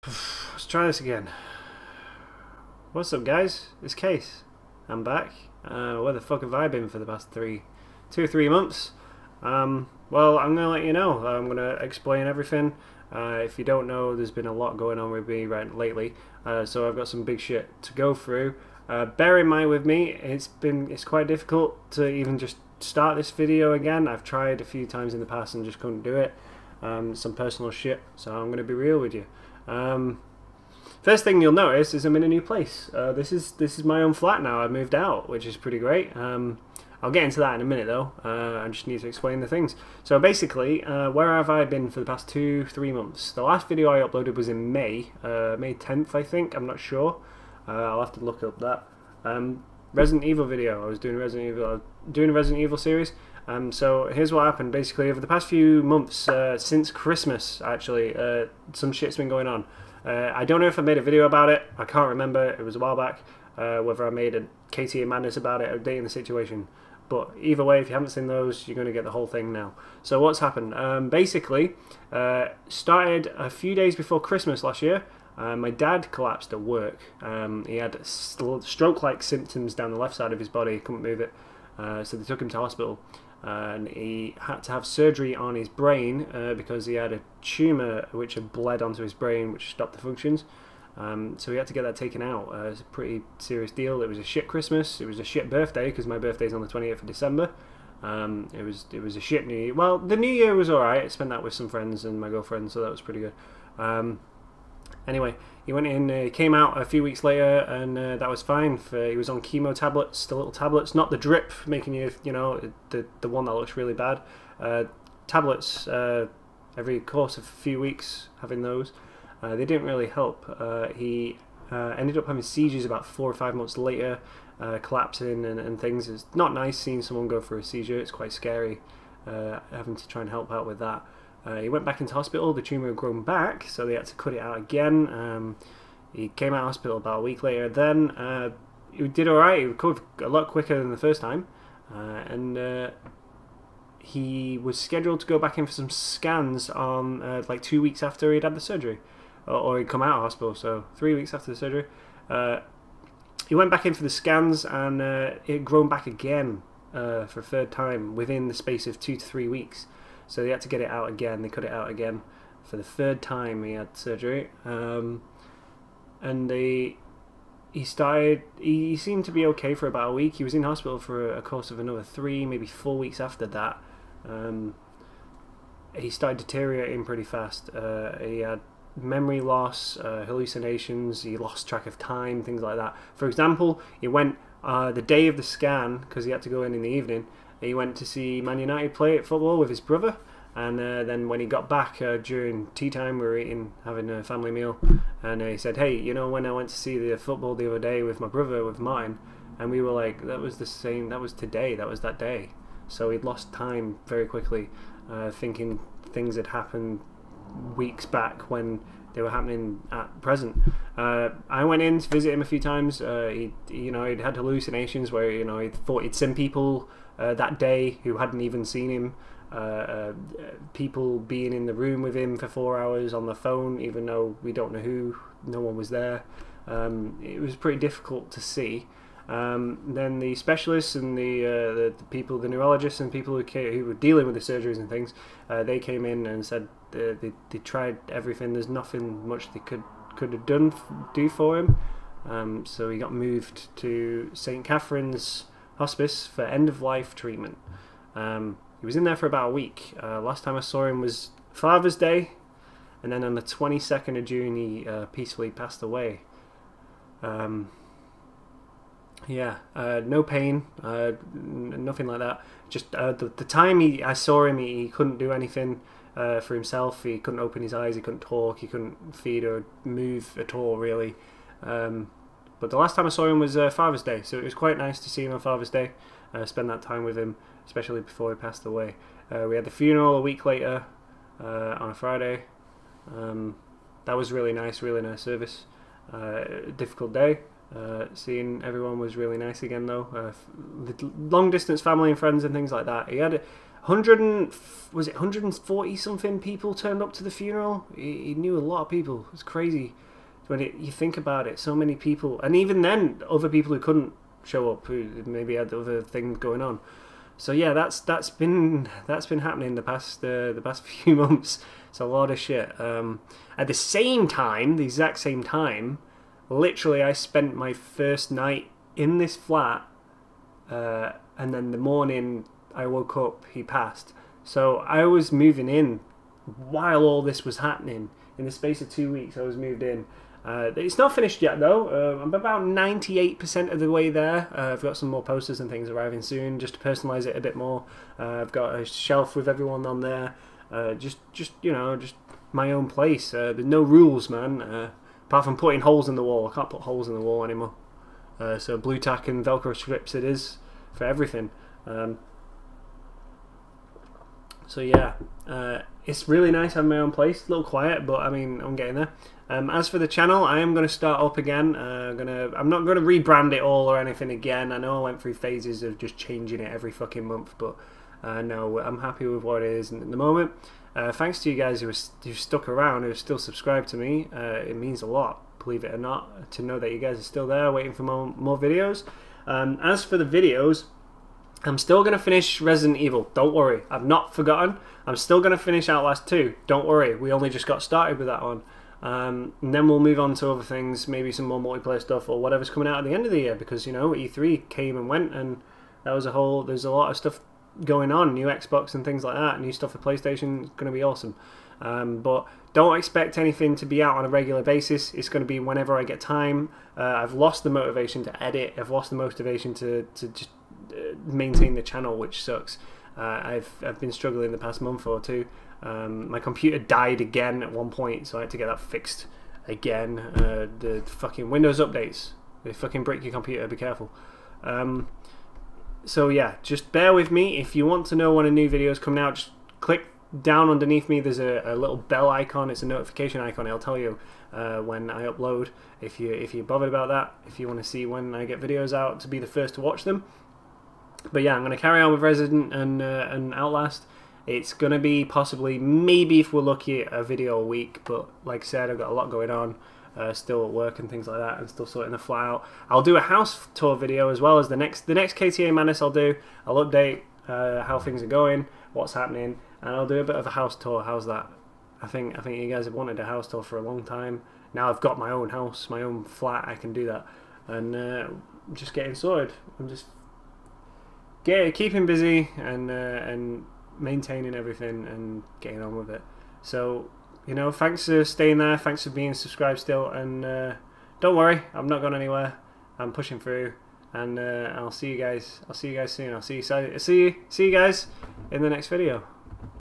Let's try this again. What's up, guys? It's Case. I'm back. Where the fuck have I been for the past 2 or 3 months? Well, I'm gonna let you know. I'm gonna explain everything. If you don't know, there's been a lot going on with me lately, so I've got some big shit to go through. Bear in mind with me, it's quite difficult to even just start this video again. I've tried a few times in the past and just couldn't do it. Some personal shit, so I'm gonna be real with you. First thing you'll notice is I'm in a new place. This is my own flat now. I moved out, which is pretty great. I'll get into that in a minute though. I just need to explain the things. So basically, where have I been for the past 2-3 months? The last video I uploaded was in May 10th, I think. I'm not sure. I'll have to look up that. Resident Evil video. I was doing a Resident Evil series. So here's what happened. Basically, over the past few months, since Christmas, actually, some shit's been going on. I don't know if I made a video about it. I can't remember. It was a while back. Whether I made a KTA Madness about it, updating the situation. But either way, if you haven't seen those, you're going to get the whole thing now. So what's happened? Basically, started a few days before Christmas last year. My dad collapsed at work. He had stroke-like symptoms down the left side of his body. He couldn't move it. So they took him to hospital. And he had to have surgery on his brain because he had a tumour which had bled onto his brain, which stopped the functions. So he had to get that taken out. It's a pretty serious deal. It was a shit Christmas. It was a shit birthday because my birthday's on the 28th of December. It was a shit New Year. Well, the New Year was alright. I spent that with some friends and my girlfriend, so that was pretty good. Anyway, he went in, came out a few weeks later, and that was fine. He was on chemo tablets, the little tablets, not the drip, making you know, the one that looks really bad. Tablets every course of a few weeks, having those. They didn't really help. He ended up having seizures about 4 or 5 months later, collapsing and things. It's not nice seeing someone go through a seizure. It's quite scary, having to try and help out with that. He went back into hospital. The tumour had grown back, so they had to cut it out again. He came out of hospital about a week later. Then he did alright. He recovered a lot quicker than the first time. And he was scheduled to go back in for some scans on like 2 weeks after he'd had the surgery. Or he'd come out of hospital, so 3 weeks after the surgery. He went back in for the scans, and it had grown back again for a third time within the space of 2 to 3 weeks. So they had to get it out again. They cut it out again for the third time he had surgery. And he seemed to be okay for about a week. He was in hospital for a course of another 3, maybe 4 weeks after that. He started deteriorating pretty fast. He had memory loss, hallucinations, he lost track of time, things like that. For example, he went the day of the scan, because he had to go in the evening, he went to see Man United play at football with his brother, and then when he got back during tea time, we were having a family meal, and he said, hey, you know, when I went to see the football the other day with my brother, with Martin, and we were like, that was today, that was that day. So he'd lost time very quickly, thinking things had happened weeks back when they were happening at present. I went in to visit him a few times. He'd had hallucinations where he thought he'd seen people that day who hadn't even seen him. People being in the room with him for 4 hours on the phone, even though we don't know who, no one was there. It was pretty difficult to see. Then the specialists and the people, the neurologists and people who were dealing with the surgeries and things, they came in and said they tried everything. There's nothing much they could have do for him. So he got moved to St. Catherine's Hospice for end-of-life treatment. He was in there for about a week. Last time I saw him was Father's Day, and then on the 22nd of June he peacefully passed away. Yeah, no pain, nothing like that. Just the time I saw him, he couldn't do anything for himself. He couldn't open his eyes, he couldn't talk, he couldn't feed or move at all, really. But the last time I saw him was Father's Day, so it was quite nice to see him on Father's Day, spend that time with him, especially before he passed away. We had the funeral a week later on a Friday. That was really nice service. Difficult day. Seeing everyone was really nice again though. Long distance family and friends and things like that. He had was it 140 something people turned up to the funeral. He knew a lot of people. It's crazy when you think about it. So many people, and even then, other people who couldn't show up, who maybe had other things going on. So yeah, that's been happening the past few months. It's a lot of shit. At the same time, the exact same time, literally, I spent my first night in this flat, and then the morning I woke up, he passed. So I was moving in while all this was happening. In the space of 2 weeks, I was moved in. It's not finished yet though. I'm about 98% of the way there. I've got some more posters and things arriving soon, just to personalise it a bit more. I've got a shelf with everyone on there. Just you know, just my own place. There's no rules, man. Apart from putting holes in the wall. I can't put holes in the wall anymore. So blue tack and Velcro strips it is for everything. So yeah, it's really nice having my own place. A little quiet, but I mean, I'm getting there. As for the channel, I am going to start up again. I'm not going to rebrand it all or anything again. I know I went through phases of just changing it every fucking month, but no, I'm happy with what it is at the moment. Thanks to you guys who stuck around, who are still subscribed to me. It means a lot, believe it or not, to know that you guys are still there waiting for more videos. As for the videos, I'm still going to finish Resident Evil. Don't worry, I've not forgotten. I'm still going to finish Outlast 2. Don't worry, we only just got started with that one. And then we'll move on to other things, maybe some more multiplayer stuff or whatever's coming out at the end of the year, because you know E3 came and went, and that was there's a lot of stuff going on, new Xbox and things like that, new stuff for PlayStation. It's going to be awesome. But don't expect anything to be out on a regular basis. It's going to be whenever I get time. I've lost the motivation to edit. I've lost the motivation to just maintain the channel, which sucks. I've been struggling the past month or two. My computer died again at one point, so I had to get that fixed again. The fucking Windows updates, they fucking break your computer, be careful. So yeah, just bear with me. If you want to know when a new video is coming out, just click down underneath me. There's a little bell icon. It's a notification icon. It'll tell you when I upload, if you're bothered about that, if you want to see when I get videos out to be the first to watch them. But yeah, I'm going to carry on with Resident and Outlast. It's going to be possibly, maybe if we're lucky, a video a week. But like I said, I've got a lot going on, still at work and things like that, and still sorting the flat out. I'll do a house tour video as well as the next KTA Madness. I'll update how things are going, what's happening, and I'll do a bit of a house tour. How's that? I think you guys have wanted a house tour for a long time. Now I've got my own house, my own flat. I can do that, and I'm just getting sorted. I'm just keeping busy and maintaining everything and getting on with it. So, you know, thanks for staying there, thanks for being subscribed still, and don't worry, I'm not going anywhere. I'm pushing through, and I'll see you guys soon. I'll see you guys in the next video.